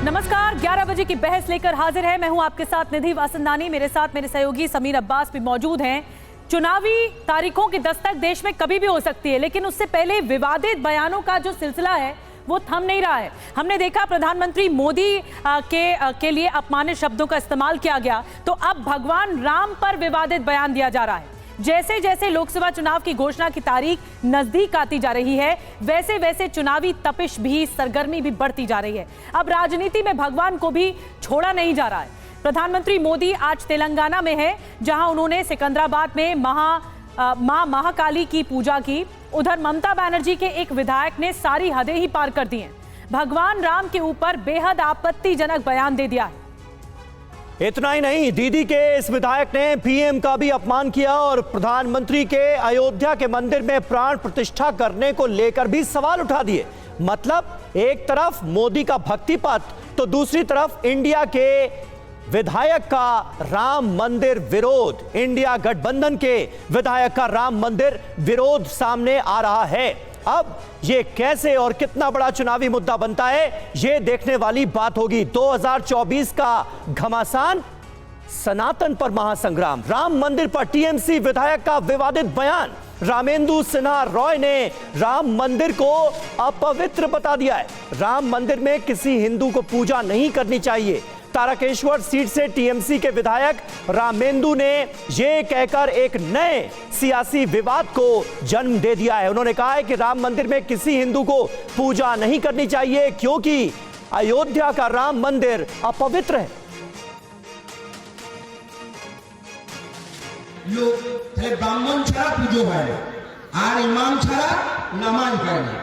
नमस्कार, 11 बजे की बहस लेकर हाजिर है। मैं हूं आपके साथ निधि वासंदानी, मेरे साथ मेरे सहयोगी समीर अब्बास भी मौजूद हैं। चुनावी तारीखों की दस्तक देश में कभी भी हो सकती है, लेकिन उससे पहले विवादित बयानों का जो सिलसिला है वो थम नहीं रहा है। हमने देखा प्रधानमंत्री मोदी के लिए अपमानित शब्दों का इस्तेमाल किया गया, तो अब भगवान राम पर विवादित बयान दिया जा रहा है। जैसे जैसे लोकसभा चुनाव की घोषणा की तारीख नजदीक आती जा रही है, वैसे वैसे चुनावी तपिश भी, सरगर्मी भी बढ़ती जा रही है। अब राजनीति में भगवान को भी छोड़ा नहीं जा रहा है। प्रधानमंत्री मोदी आज तेलंगाना में है, जहां उन्होंने सिकंदराबाद में मां महाकाली की पूजा की। उधर ममता बनर्जी के एक विधायक ने सारी हदें ही पार कर दी हैं। भगवान राम के ऊपर बेहद आपत्तिजनक बयान दे दिया है। इतना ही नहीं, दीदी के इस विधायक ने पीएम का भी अपमान किया और प्रधानमंत्री के अयोध्या के मंदिर में प्राण प्रतिष्ठा करने को लेकर भी सवाल उठा दिए। मतलब एक तरफ मोदी का भक्ति पथ, तो दूसरी तरफ इंडिया के विधायक का राम मंदिर विरोध, इंडिया गठबंधन के विधायक का राम मंदिर विरोध सामने आ रहा है। अब ये कैसे और कितना बड़ा चुनावी मुद्दा बनता है, ये देखने वाली बात होगी। 2024 का घमासान, सनातन पर महासंग्राम, राम मंदिर पर टीएमसी विधायक का विवादित बयान। रामेंदु सिन्हा रॉय ने राम मंदिर को अपवित्र बता दिया है। राम मंदिर में किसी हिंदू को पूजा नहीं करनी चाहिए। तारकेश्वर सीट से टीएमसी के विधायक रामेंदु ने यह कहकर एक नए सियासी विवाद को जन्म दे दिया है। उन्होंने कहा है कि राम मंदिर में किसी हिंदू को पूजा नहीं करनी चाहिए, क्योंकि अयोध्या का राम मंदिर अपवित्र है। ব্রাহ্মণ ছাড়া পুজো হয় না, আর ইমাম ছাড়া নামাজ হয় না।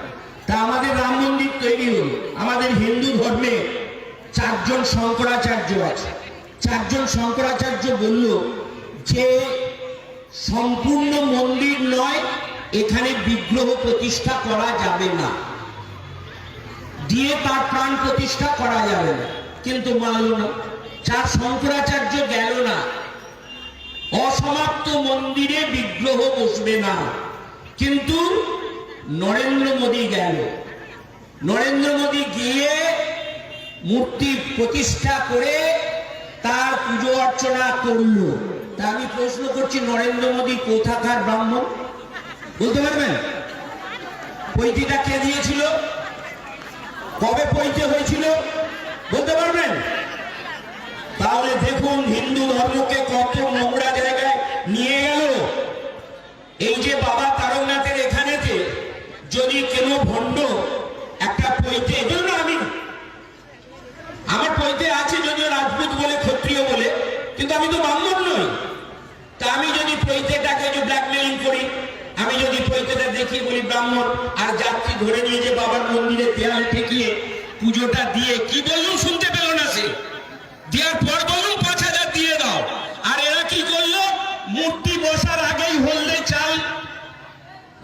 তা আমাদের রাম মন্দির তৈরি হলো। আমাদের হিন্দু ধর্মে চারজন শঙ্করাচার্য আছে। চারজন শঙ্করাচার্য বলল যে সম্পূর্ণ মন্দির নয়, এখানে বিগ্রহ প্রতিষ্ঠা করা যাবে না, দিয়ে তার প্রাণ প্রতিষ্ঠা করা যাবে না। কিন্তু মানল না, চার শঙ্করাচার্য গেল না। অসমাপ্ত মন্দিরে বিগ্রহ বসবে না, কিন্তু নরেন্দ্র মোদী গেল। নরেন্দ্র মোদী গিয়ে মূর্তি প্রতিষ্ঠা করে তার পুজো অর্চনা করলো। তা আমি প্রশ্ন করছি, নরেন্দ্র মোদী কোথাকার ব্রাহ্মণ বলতে পারবেন? পৈতিটা কে দিয়েছিল? কবে পৈতে হয়েছিল বলতে পারবেন? তাহলে দেখুন হিন্দু ধর্মকে কত নোংরা জায়গায় নিয়ে গেল। এই যে বাবা তারকনাথের এখানেতে যদি কেন ভণ্ড একটা পৈতে, জন্য আমি আমার পৈতে আছে যদিও রাজপুত বলে, ক্ষত্রিয় বলে, কিন্তু আমি তো ব্রাহ্মণ নই। তা আমি যদি পৈতেটাকে যে ব্ল্যাকমেইলিং করি, আমি যদি পৈতেটা দেখিয়ে বলি ব্রাহ্মণ, আর যাত্রী ধরে নিয়ে যে বাবার মন্দিরে দেয়ালে ঠেকিয়ে পুজোটা দিয়ে কি বললুম শুনতে পেল না, সে দেওয়ার পর বলুন 5000 দিয়ে দাও। আর এরা কি করলো, মূর্তি বসার আগেই হলদে চাল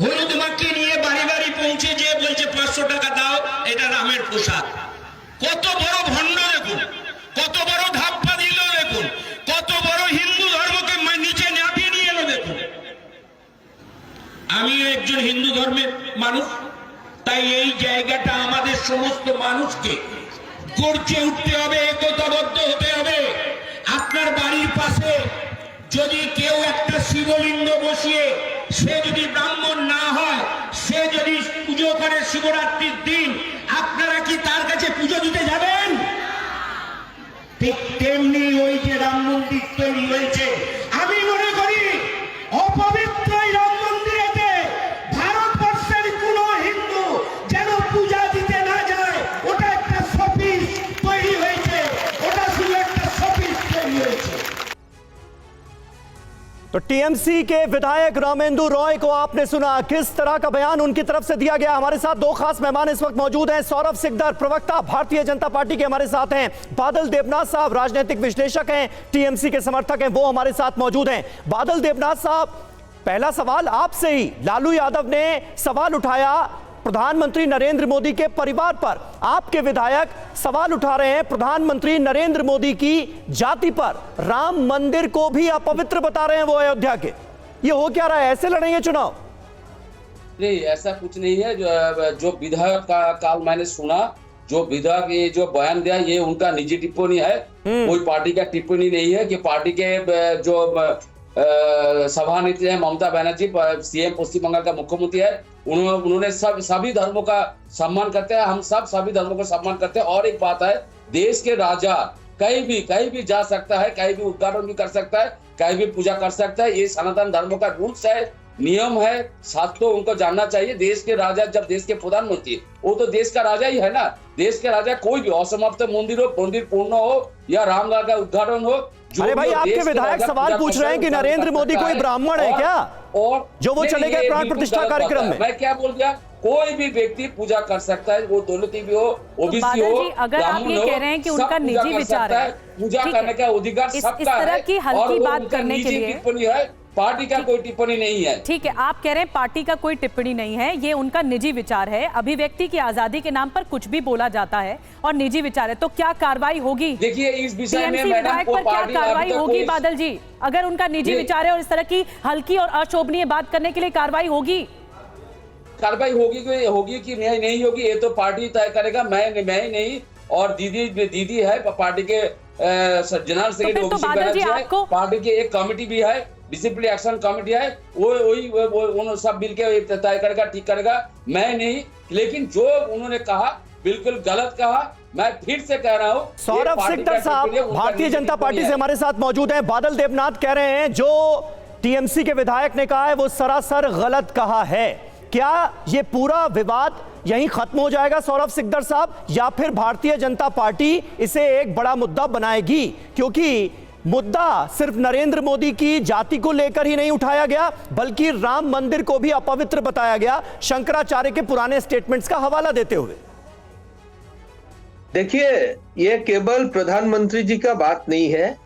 হলুদ মাখিয়ে নিয়ে বাড়ি বাড়ি পৌঁছে যেয়ে বলছে 500 টাকা দাও, এটা রামের প্রসাদ। কত বড় ভণ্ড দেখুন, কত বড় ধাপ্পা দিল দেখুন, কত বড় হিন্দু ধর্মকে নিচে নামিয়ে নিয়ে এলো দেখুন। আমি একজন হিন্দু ধর্মের মানুষ, তাই এই জায়গাটা আমাদের সমস্ত মানুষকে গর্জে উঠতে হবে, একতাবদ্ধ হতে হবে। আপনার বাড়ির পাশে যদি কেউ একটা শিবলিঙ্গ বসিয়ে, সে যদি ব্রাহ্মণ না হয়, সে যদি পুজো করে শিবরাত্রির দিন, আপনারা কি তার কাছে পুজো দিতে যাবেন? ঠিক তেমনি ওই যে রাম মন্দির তৈরি হয়েছে, আমি মনে করি অপবিত্র রাম মন্দিরেতে ভারতবর্ষের কোন হিন্দু যেন পূজা দিতে না যায়। ওটা একটা শোপিস তৈরি হয়েছে, ওটা শুধু একটা শোপিস তৈরি হয়েছে। तो टीएमसी के विधायक रामेंदु रॉय को आपने सुना, किस तरह का बयान उनकी तरफ से दिया गया। हमारे साथ दो खास मेहमान इस वक्त मौजूद हैं। सौरभ सिकदर, प्रवक्ता भारतीय जनता पार्टी के, हमारे साथ हैं। बादल देवनाथ साहब, राजनीतिक विश्लेषक हैं, टीएमसी के समर्थक हैं, वो हमारे साथ मौजूद हैं। बादल देवनाथ साहब, पहला सवाल आपसे ही। लालू यादव ने सवाल उठाया प्रधानमंत्री नरेंद्र मोदी के परिवार पर। आपके विधायक सवाल उठा रहे हैं प्रधानमंत्री नरेंद्र मोदी की जाति पर। राम मंदिर को भी अपवित्र बता रहे हैं वो अयोध्या के। ये हो क्या रहा है? ऐसे लड़ेंगे चुनाव? नहीं, ऐसा कुछ नहीं है। जो विधायक का काल मैंने सुना, जो विधायक ये जो बयान दिया ये उनका निजी टिप्पणी है, कोई पार्टी का टिप्पणी नहीं है। कि पार्टी के जो सभानेत्री है ममता बनर्जी, सीएम पश्चिम बंगाल का मुख्यमंत्री है, उन्होंने सभी धर्मों का सम्मान करते हैं। हम सब सभी धर्मों का सम्मान करते हैं। और एक बात है, देश के राजा कहीं भी जा सकता है, कहीं भी उद्घाटन भी कर सकता है, कहीं भी पूजा कर सकता है। ये सनातन धर्म का रूल्स है, नियम है, साथ तो उनको जानना चाहिए। देश के राजा, जब देश के प्रधानमंत्री, वो तो देश का राजा ही है ना। देश के राजा कोई भी असमाप्त मंदिर हो, मंदिर पूर्ण हो या रामलला का उद्घाटन हो। अरे भाई, आपके विधायक सवाल पूछ रहे हैं कि नरेंद्र मोदी कोई ब्राह्मण है क्या, और जो वो चले गए प्राण प्रतिष्ठा कार्यक्रम में? मैं क्या बोल दिया, कोई भी व्यक्ति पूजा कर सकता है, वो दौलती भी हो, ओबीसी हो, अगर आप ये कह रहे हैं कि उनका निजी विचार है, पूजा करने का अधिकार सबका है। इस तरह की हल्की बात करने के लिए टिप्पणी है, पार्टी का कोई टिप्पणी नहीं है। ठीक है, आप कह रहे हैं पार्टी का कोई टिप्पणी नहीं है, ये उनका निजी विचार है। अभिव्यक्ति की आजादी के नाम पर कुछ भी बोला जाता है और निजी विचार है, तो क्या कार्रवाई होगी? देखिए, इस विषय में टीएमसी मैडम विधायक को पर क्या पार्टी कार्रवाई होगी बादल जी? अगर उनका निजी विचार है और इस तरह की हल्की और अशोभनीय बात करने के लिए कार्रवाई होगी? कार्रवाई होगी कि नहीं होगी, ये तो पार्टी तय करेगा। मैं नहीं, और दीदी है पार्टी के जनरल सेक्रेटरी ओबीसी है, पार्टी की एक कमेटी भी है, डिसिप्लिन एक्शन कमेटी है, वो सब मिलकर तय करेगा, ठीक करेगा। मैं नहीं, लेकिन जो उन्होंने कहा बिल्कुल गलत कहा। मैं फिर से कह रहा हूं, सौरभ सिकदर साहब भारतीय जनता पार्टी से हमारे साथ मौजूद हैं। बादल देवनाथ कह रहे हैं जो टीएमसी के विधायक ने कहा है वो सरासर गलत कहा है। क्या ये पूरा विवाद यहीं खत्म हो जाएगा सौरभ सिकदर साहब, या फिर भारतीय जनता पार्टी इसे एक बड़ा मुद्दा बनाएगी? क्योंकि मुद्दा सिर्फ नरेंद्र मोदी की जाति को लेकर ही नहीं उठाया गया, बल्कि राम मंदिर को भी अपवित्र बताया गया, शंकराचार्य के पुराने स्टेटमेंट्स का हवाला देते हुए। देखिए, ये केवल प्रधानमंत्री जी का बात नहीं है,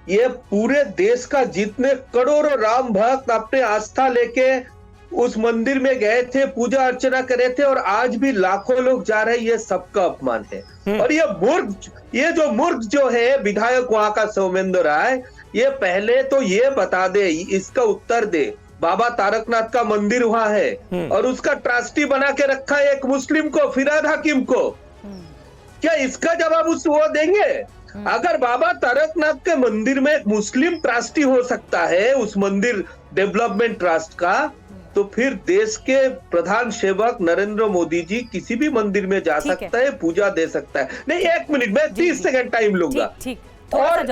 ये पूरे देश का जितने करोड़ों राम भक्त अपने आस्था लेके उस मंदिर में गए थे, पूजा अर्चना करे थे, और आज भी लाखों लोग जा रहे हैं, ये सबका अपमान है। और ये जो मूर्ख जो है विधायक वहां का सौमेंद्र राय, ये पहले तो ये बता दे, इसका उत्तर दे, बाबा तारकनाथ का मंदिर वहां है और उसका ट्रस्टी बना के रखा है एक मुस्लिम को, फिराद हकीम को। क्या इसका जवाब वो देंगे? अगर बाबा तारकनाथ के मंदिर में एक मुस्लिम ट्रस्टी हो सकता है उस मंदिर डेवलपमेंट ट्रस्ट का, तो फिर देश के प्रधान सेवक नरेंद्र मोदी जी किसी भी मंदिर में जा सकता है, पूजा दे सकता है। नहीं, एक मिनट, मैं 30 सेकंड टाइम लूंगा। और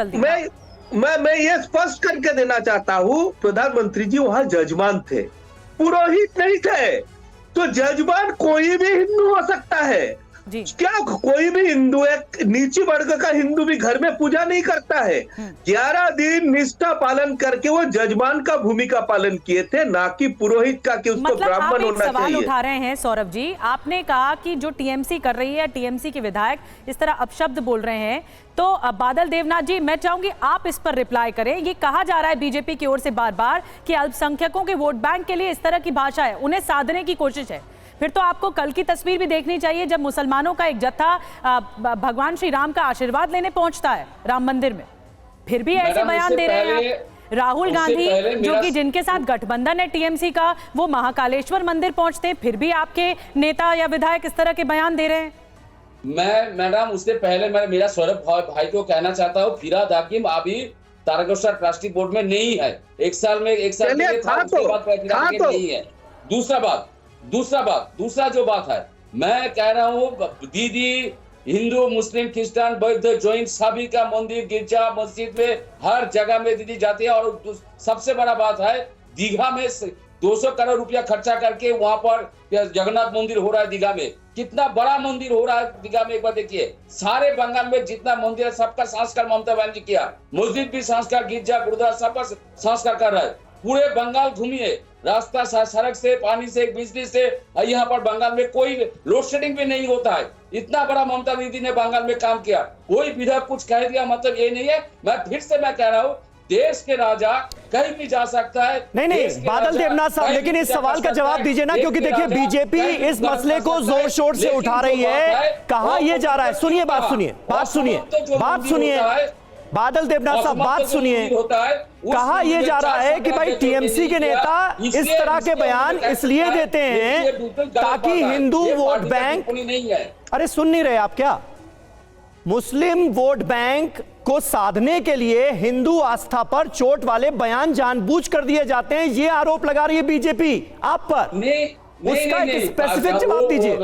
मैं ये स्पष्ट करके देना चाहता हूँ, प्रधानमंत्री जी वहां जजमान थे, पुरोहित नहीं थे। तो जजमान कोई भी हिंदू हो सकता है। क्या कोई भी हिंदू, एक नीचे वर्ग का हिंदू भी घर में पूजा नहीं करता है? 11 दिन निष्ठा पालन करके वो जजमान का भूमिका पालन किए थे, ना कि पुरोहित का कि उसको ब्राह्मण होना चाहिए। सवाल उठा रहे हैं सौरभ जी, आपने कहा कि जो टीएमसी कर रही है, टीएमसी के विधायक इस तरह अपशब्द बोल रहे हैं, तो बादल देवनाथ जी मैं चाहूंगी आप इस पर रिप्लाई करें। ये कहा जा रहा है बीजेपी की ओर से बार बार कि अल्पसंख्यकों के वोट बैंक के लिए इस तरह की भाषा है, उन्हें साधने की कोशिश है। फिर तो आपको कल की तस्वीर भी देखनी चाहिए जब मुसलमानों का एक जत्था भगवान श्री राम का आशीर्वाद लेने पहुंचता है राम मंदिर में, फिर भी ऐसे बयान दे रहे हैं आप। राहुल गांधी जो कि जिनके साथ गठबंधन है टीएमसी का, वो महाकालेश्वर मंदिर पहुंचते हैं, फिर भी आपके नेता या विधायक इस तरह के बयान दे रहे हैं। मैं मैडम उससे पहले मैं मेरा सौरभ भाई को कहना चाहता हूँ, फिराद हकीम अभी तारकेश्वर ट्रस्टी बोर्ड में नहीं है। एक साल नहीं है। दूसरा जो बात है, मैं कह रहा हूँ दीदी हिंदू मुस्लिम क्रिश्चियन बौद्ध जैन सभी का मंदिर गिरजा मस्जिद में हर जगह में दीदी जाती है। और सबसे बड़ा बात है, दीघा में 200 करोड़ रुपया खर्चा करके वहां पर जगन्नाथ मंदिर हो रहा है। दीघा में कितना बड़ा मंदिर हो रहा है, दीघा में एक बार देखिए। सारे बंगाल में जितना मंदिर है सबका संस्कार ममता बनर्जी किया, मस्जिद भी संस्कार, गिरजा गुरुद्वारा सबका संस्कार कर रहा है। पूरे बंगाल घूमिए, रास्ता सड़क से, पानी से, बिजली से, यहाँ पर बंगाल में कोई लोड शेडिंग भी नहीं होता है। इतना बड़ा ममता दीदी ने बंगाल में काम किया, कोई विधायक कुछ कह दिया मतलब ये नहीं है। मैं फिर से कह रहा हूँ, देश के राजा कहीं भी जा सकता है। नहीं बादल देवनाथ साहब, लेकिन इस सवाल का जवाब दीजिए ना, क्योंकि देखिए बीजेपी इस मसले को जोर शोर से उठा रही है। कहां ये जा रहा है? सुनिए, बात सुनिए। बादल देवनाथ साहब बात सुनिए, कहा यह जा रहा है कि भाई टीएमसी के नेता इस तरह के बयान इसलिए देते हैं ताकि हिंदू वोट बैंक, अरे सुन नहीं रहे आप क्या, मुस्लिम वोट बैंक को साधने के लिए हिंदू आस्था पर चोट वाले बयान जानबूझकर दिए जाते हैं, ये आरोप लगा रही है बीजेपी आप पर। उसका एक स्पेसिफिक जवाब दीजिए।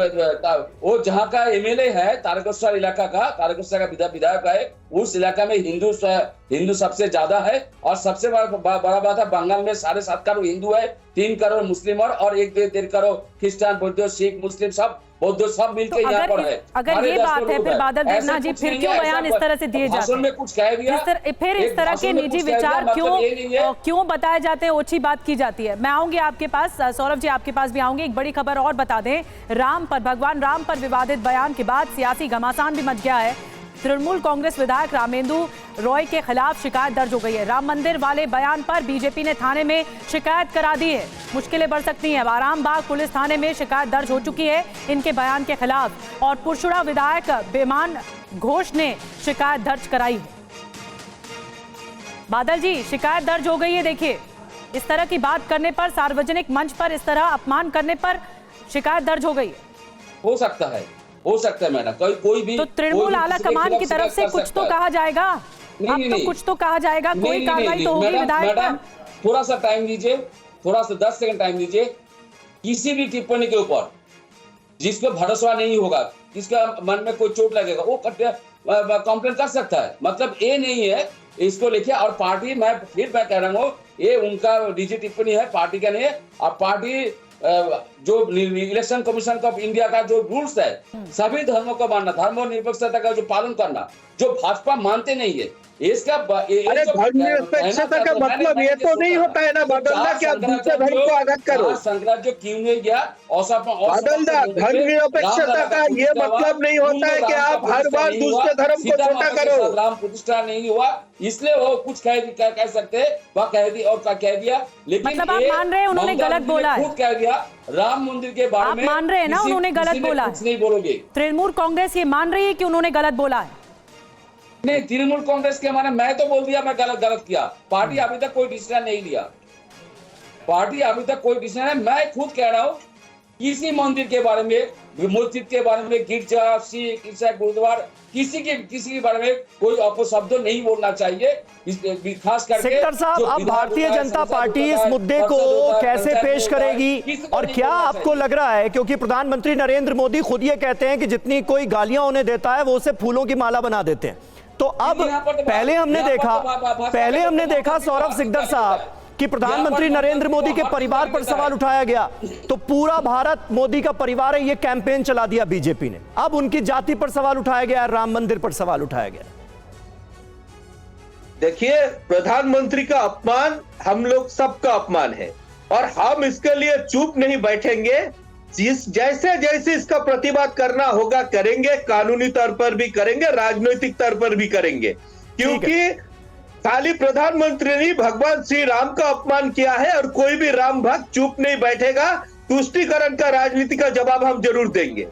वो जहाँ का एमएलए है तारकेश्वर इलाका का, तारकेश्वर का विधायक है, उस इलाका में हिंदू सबसे ज्यादा है। और सबसे बड़ा बात है, बंगाल में 7.5 करोड़ हिंदू है, 3 करोड़ मुस्लिम और 1-1.5 करोड़ क्रिश्चियन, बौद्ध, सिख, मुस्लिम सब बौद्ध सब मिलकर यहाँ पर है। अगर ये बात है फिर बादल देवनाथ जी फिर क्यों बयान इस तरह से दिए जाते हैं? में कुछ कह दिया, फिर इस तरह के निजी विचार क्यों बताए जाते हैं, ओछी बात की जाती है। मैं आऊंगी आपके पास, सौरभ जी आपके पास भी आऊंगी। एक बड़ी खबर और बता दें, भगवान राम पर विवादित बयान के बाद सियासी घमासान भी मच गया है। तृणमूल कांग्रेस विधायक रामेंदु रॉय के खिलाफ शिकायत दर्ज हो गई है। राम मंदिर वाले बयान पर बीजेपी ने थाने में शिकायत करा दी है। मुश्किलें बढ़ सकती हैं। आरामबाग पुलिस थाने में शिकायत दर्ज हो चुकी है इनके बयान के खिलाफ, और पुरशुड़ा विधायक बेमान घोष ने शिकायत दर्ज कराई है। बादल जी, शिकायत दर्ज हो गई है। देखिए, इस तरह की बात करने पर, सार्वजनिक मंच पर इस तरह अपमान करने पर शिकायत दर्ज हो गई है। हो सकता है मैडम, कोई भी। तो तृणमूल आला कमान की तरफ से कुछ तो कहा जाएगा, अब तो कुछ तो कहा जाएगा, कोई कार्रवाई तो होगी विधायक पर। थोड़ा सा टाइम दीजिए, थोड़ा सा 10 सेकंड टाइम दीजिए। किसी भी टिप्पणी के ऊपर जिसको भरोसा नहीं होगा, जिसका मन में कोई चोट लगेगा, वो कंप्लेंट कर सकता है। मतलब ये नहीं है, इसको लिखिए। और पार्टी, मैं कह रहा हूँ, ये उनका निजी टिप्पणी है, पार्टी का नहीं है। और पार्टी जो इलेक्शन कमीशन ऑफ इंडिया का जो रूल्स है, सभी धर्मों को मानना, धर्मनिरपेक्षता का जो पालन करना, जो भाजपा मानते नहीं है, इसका अरे धर्मनिरपेक्षता का मतलब ये तो नहीं होता है ना बदलना कि आप दूसरे धर्म को आघात करो। शंकराचार्य क्यों नहीं गया? बदलना धर्मनिरपेक्षता का ये मतलब नहीं होता है कि आप हर बार दूसरे धर्म को छोटा करो। राम प्रतिष्ठा नहीं हुआ, इसलिए वो कुछ कह सकते, वह कह दिया। लेकिन मतलब आप मान रहे हैं उन्होंने गलत बोला है? खुद कह दिया राम मंदिर के बारे में। आप मान रहे हैं ना उन्होंने गलत बोला है? कुछ नहीं बोलोगे। तृणमूल कांग्रेस ये मान रही है कि उन्होंने गलत बोला है? नहीं, तृणमूल कांग्रेस के माने मैं तो बोल दिया मैं गलत किया। पार्टी अभी तक कोई डिसीजन नहीं लिया, मैं खुद कह रहा हूँ किसी मंदिर के बारे में, मस्जिद के बारे में, गिरजा, सिख, ईसाई, गुरुद्वारा, किसी के बारे में कोई अपशब्द नहीं बोलना चाहिए। खास करके सेक्टर साहब, अब भारतीय जनता पार्टी इस मुद्दे को कैसे पेश करेगी और क्या आपको लग रहा है, क्योंकि प्रधानमंत्री नरेंद्र मोदी खुद ये कहते हैं कि जितनी कोई गालियां उन्हें देता है वो उसे फूलों की माला बना देते हैं, तो अब पहले हमने देखा सौरभ सिकदर साहब कि प्रधानमंत्री नरेंद्र मोदी के परिवार पर सवाल उठाया गया, तो पूरा भारत मोदी का परिवार है, ये कैंपेन चला दिया बीजेपी ने। अब उनकी जाति पर सवाल उठाया गया, राम मंदिर पर सवाल उठाया गया। देखिए, प्रधानमंत्री का अपमान हम लोग सबका अपमान है और हम इसके लिए चुप नहीं बैठेंगे। जैसे जैसे इसका प्रतिवाद करना होगा करेंगे, कानूनी तौर पर भी करेंगे, राजनीतिक तौर पर भी करेंगे, क्योंकि खाली प्रधानमंत्री ने भगवान श्री राम का अपमान किया है और कोई भी राम भक्त चुप नहीं बैठेगा। तुष्टीकरण का राजनीति का जवाब हम जरूर देंगे।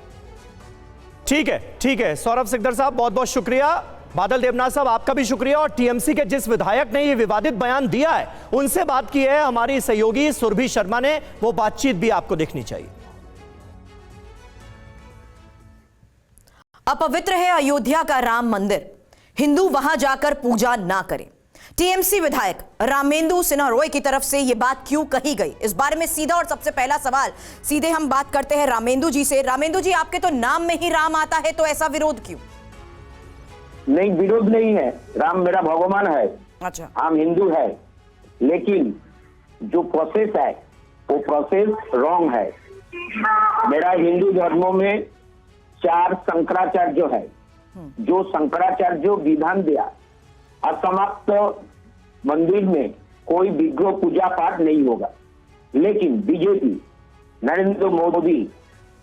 ठीक है सौरभ सिकदर साहब, बहुत बहुत शुक्रिया। बादल देवनाथ साहब, आपका भी शुक्रिया। और टीएमसी के जिस विधायक ने ये विवादित बयान दिया है उनसे बात की है हमारी सहयोगी सुरभि शर्मा ने, वो बातचीत भी आपको देखनी चाहिए। अपवित्र है अयोध्या का राम मंदिर, हिंदू वहां जाकर पूजा ना करें। टीएमसी विधायक रामेंदु सिन्हा रॉय की तरफ से यह बात क्यों कही गई, इस बारे में सीधा और सबसे पहला सवाल सीधे हम बात करते हैं रामेंदु जी से। रामेंदु जी, आपके तो नाम में ही राम आता है, तो ऐसा विरोध क्यों? नहीं, विरोध नहीं है, राम मेरा भगवान है। अच्छा, हम हिंदू है, लेकिन जो प्रोसेस है वो प्रोसेस रॉन्ग है। मेरा हिंदू धर्मों में 4 शंकराचार्य है, जो शंकराचार्य विधान दिया असमाप्त मंदिर में कोई विग्रह पूजा पाठ नहीं होगा, लेकिन बीजेपी नरेंद्र मोदी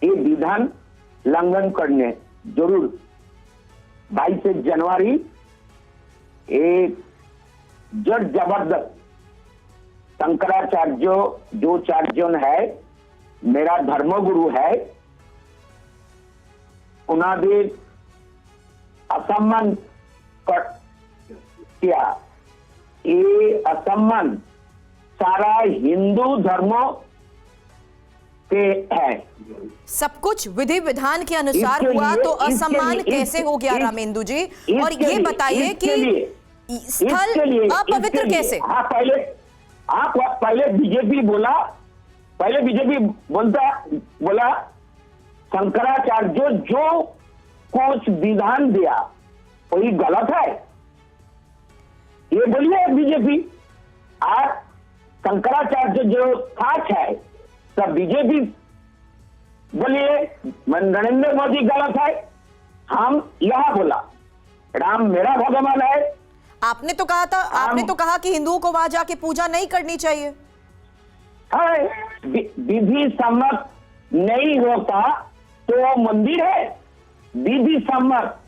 ये विधान उल्लंघन करने जरूर 22 जनवरी एक जड़ जबरदस्त शंकराचार्य जो 4 जन है, मेरा धर्मगुरु है, उन्होंने असम्मान कर किया, ये असम्मान सारा हिंदू धर्मों के है। सब कुछ विधि विधान के अनुसार इसके हुआ लिए- तो इसके असम्मान लिए- कैसे हो गया रामेंदु जी? और इसके ये लिए- बताइए इसके कि लिए- स्थल इसके लिए- अपवित्र इसके लिए- कैसे? हाँ, पहले बीजेपी बोला शंकराचार्य जो कुछ विधान दिया वही गलत है, ये बोलिए बीजेपी। आज शंकराचार्य जो सच है तब बीजेपी बोलिए नरेंद्र मोदी गलत है। हम यह बोला राम मेरा भगवान है। आपने तो कहा कि हिंदुओं को वहां जाके पूजा नहीं करनी चाहिए। विधि सम्मत नहीं होता तो मंदिर है। विधि सम्मत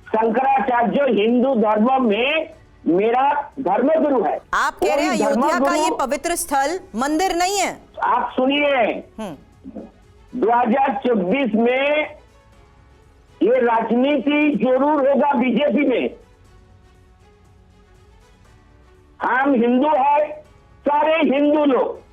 शंकराचार्य हिंदू धर्म में मेरा धर्मगुरु है। आप कह रहे हैं कोई अयोध्या का धर्मगुरु- ये पवित्र स्थल मंदिर नहीं है। आप सुनिए, 2024 में ये राजनीति जरूर होगा बीजेपी में। हम हिंदू है, सारे हिंदू लोग